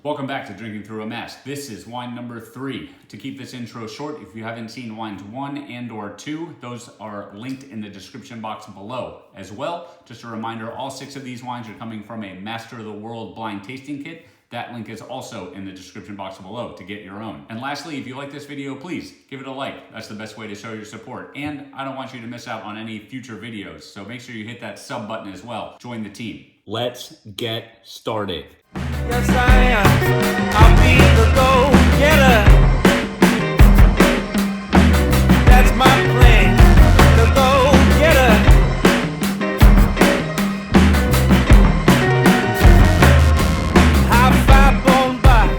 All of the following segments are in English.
Welcome back to Drinking Through a Mask. This is wine number 3. To keep this intro short, if you haven't seen wines 1 and or 2, those are linked in the description box below. As well, just a reminder, all 6 of these wines are coming from a Master of the World blind tasting kit. That link is also in the description box below to get your own. And lastly, if you like this video, please give it a like. That's the best way to show your support. And I don't want you to miss out on any future videos, so make sure you hit that sub button as well. Join the team. Let's get started. Yes, I am. I'll be the go-getter. That's my plan. The go-getter. High five bone box.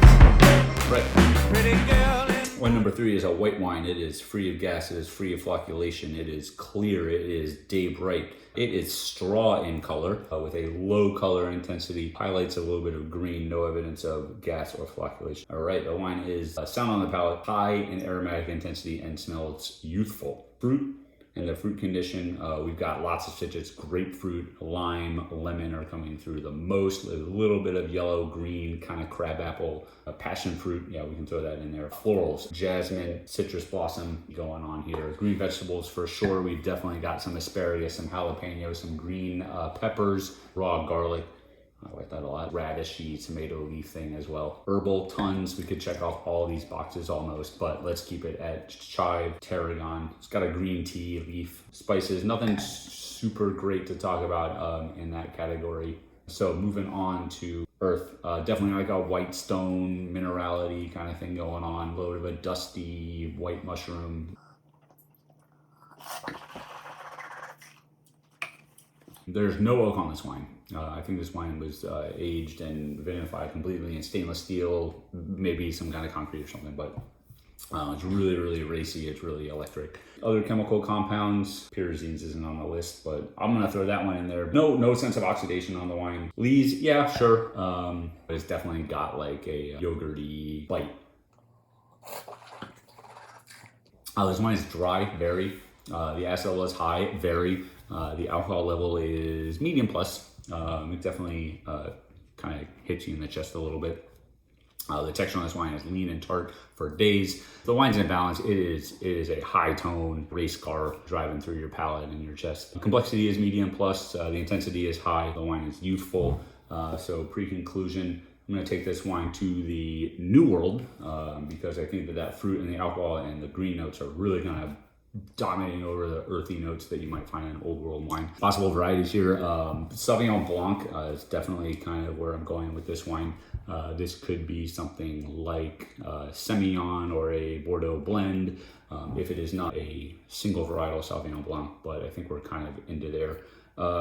Right. Pretty girl. Wine number 3 is a white wine. It is free of gas. It is free of flocculation. It is clear. It is day bright. It is straw in color with a low color intensity. Highlights a little bit of green. No evidence of gas or flocculation. All right, the wine is sound on the palate, high in aromatic intensity, and smells youthful. Fruit. And the fruit condition, we've got lots of citrus, grapefruit, lime, lemon are coming through the most. A little bit of yellow, green, kind of crabapple, passion fruit. Yeah, we can throw that in there. Florals, jasmine, citrus blossom going on here. Green vegetables for sure. We've definitely got some asparagus, some jalapeno, some green peppers, raw garlic. I like that a lot. Radishy, tomato leaf thing as well. Herbal, tons. We could check off all these boxes almost, but let's keep it at chive, tarragon. It's got a green tea leaf. Spices, nothing super great to talk about in that category. So moving on to earth, definitely like a white stone minerality kind of thing going on. A little bit of a dusty white mushroom. There's no oak on this wine. I think this wine was aged and vinified completely in stainless steel, maybe some kind of concrete or something, but it's really, really racy. It's really electric. Other chemical compounds, pyrazines isn't on the list, but I'm gonna throw that one in there. No sense of oxidation on the wine. Lees, yeah, sure, but it's definitely got like a yogurty bite. This wine is dry, very. The acid level is high, very. The alcohol level is medium plus. It definitely kind of hits you in the chest a little bit. The texture on this wine is lean and tart for days. The wine's in balance. It is a high tone race car driving through your palate and your chest. The complexity is medium plus. The intensity is high. The wine is youthful. So pre-conclusion, I'm going to take this wine to the New World because I think that fruit and the alcohol and the green notes are really kind of dominating over the earthy notes that you might find in Old World wine. Possible varieties here. Sauvignon Blanc is definitely kind of where I'm going with this wine. This could be something like Semillon or a Bordeaux blend, if it is not a single varietal Sauvignon Blanc, but I think we're kind of into there.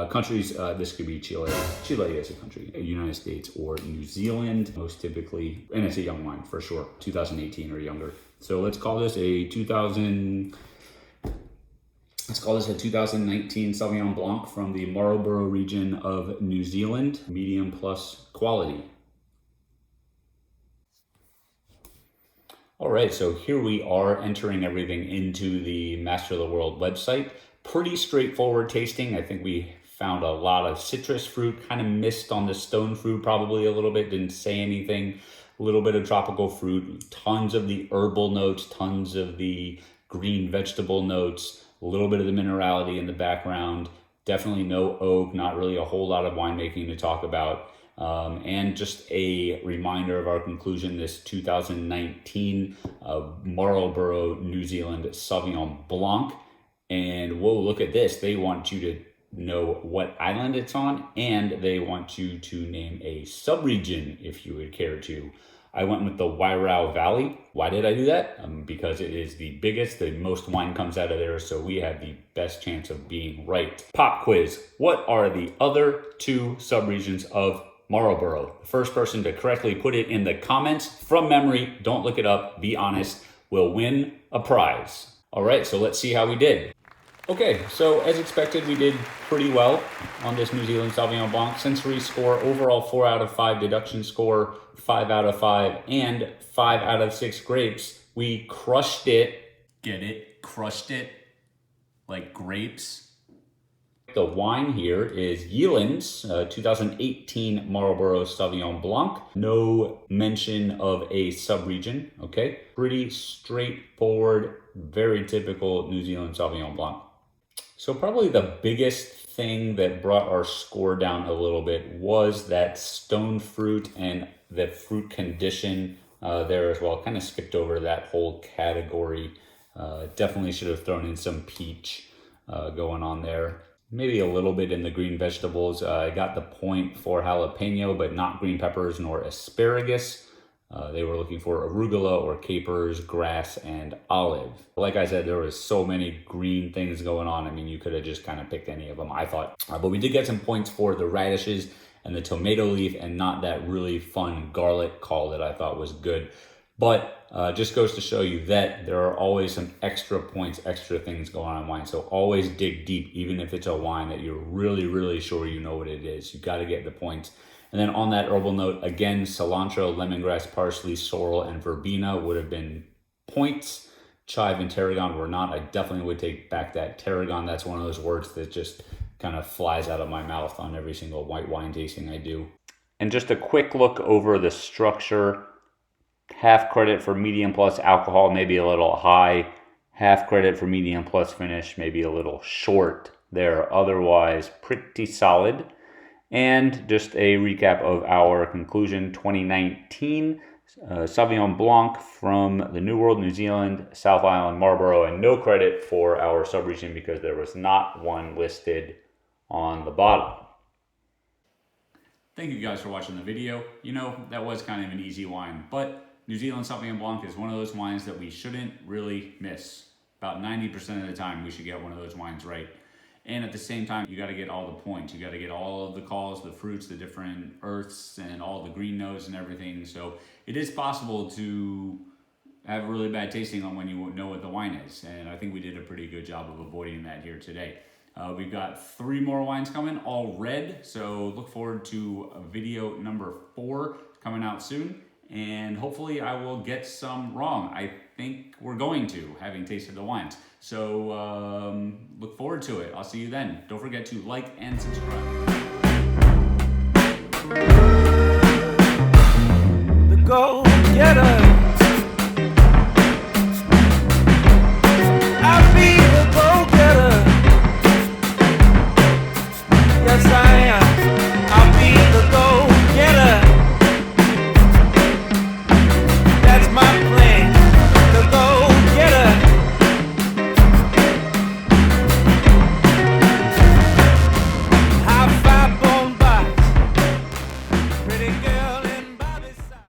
Countries, this could be Chile. Chile is a country. United States or New Zealand, most typically, and it's a young wine for sure, 2018 or younger. So let's call this a 2019 Sauvignon Blanc from the Marlborough region of New Zealand, medium plus quality. All right, so here we are entering everything into the Master of the World website. Pretty straightforward tasting. I think we found a lot of citrus fruit, kind of missed on the stone fruit probably a little bit, didn't say anything. A little bit of tropical fruit, tons of the herbal notes, tons of the green vegetable notes, a little bit of the minerality in the background, definitely no oak, not really a whole lot of winemaking to talk about. And just a reminder of our conclusion, this 2019 Marlborough, New Zealand Sauvignon Blanc. And whoa, look at this. They want you to know what island it's on, and they want you to name a sub-region if you would care to. I went with the Wairau Valley. Why did I do that? Because it is the biggest, the most wine comes out of there, so we have the best chance of being right. Pop quiz. What are the other 2 subregions of Marlborough? The first person to correctly put it in the comments from memory, don't look it up, be honest, will win a prize. All right, so let's see how we did. Okay, so as expected, we did pretty well on this New Zealand Sauvignon Blanc. Sensory score, overall 4 out of 5, deduction score 5 out of 5, and 5 out of 6 grapes. We crushed it. Get it? Crushed it? Like grapes? The wine here is Yeeland's 2018 Marlborough Sauvignon Blanc. No mention of a sub-region, okay? Pretty straightforward, very typical New Zealand Sauvignon Blanc. So probably the biggest thing that brought our score down a little bit was that stone fruit and the fruit condition there as well. Kind of skipped over that whole category. Definitely should have thrown in some peach going on there. Maybe a little bit in the green vegetables. I got the point for jalapeno, but not green peppers nor asparagus. They were looking for arugula or capers, grass, and olive. Like I said, there was so many green things going on. I mean, you could have just kind of picked any of them, I thought. But we did get some points for the radishes and the tomato leaf and not that really fun garlic call that I thought was good. But just goes to show you that there are always some extra points, extra things going on in wine. So always dig deep, even if it's a wine that you're really, really sure you know what it is. You got to get the points. And then on that herbal note, again, cilantro, lemongrass, parsley, sorrel, and verbena would have been points. Chive and tarragon were not. I definitely would take back that tarragon. That's one of those words that just kind of flies out of my mouth on every single white wine tasting I do. And just a quick look over the structure. Half credit for medium plus alcohol, maybe a little high. Half credit for medium plus finish, maybe a little short there. Otherwise, pretty solid. And just a recap of our conclusion, 2019 Sauvignon Blanc from the New World, New Zealand, South Island, Marlborough, and no credit for our sub-region because there was not one listed on the bottom. Thank you guys for watching the video. You know, that was kind of an easy wine, but New Zealand Sauvignon Blanc is one of those wines that we shouldn't really miss. About 90% of the time, we should get one of those wines right. And at the same time, you got to get all the points. You got to get all of the calls, the fruits, the different earths, and all the green notes and everything. So it is possible to have a really bad tasting on when you know what the wine is. And I think we did a pretty good job of avoiding that here today. We've got 3 more wines coming, all red. So look forward to video number 4 coming out soon. And hopefully I will get some wrong. I think we're going to, having tasted the wines. So look forward to it. I'll see you then. Don't forget to like and subscribe. The go-getter.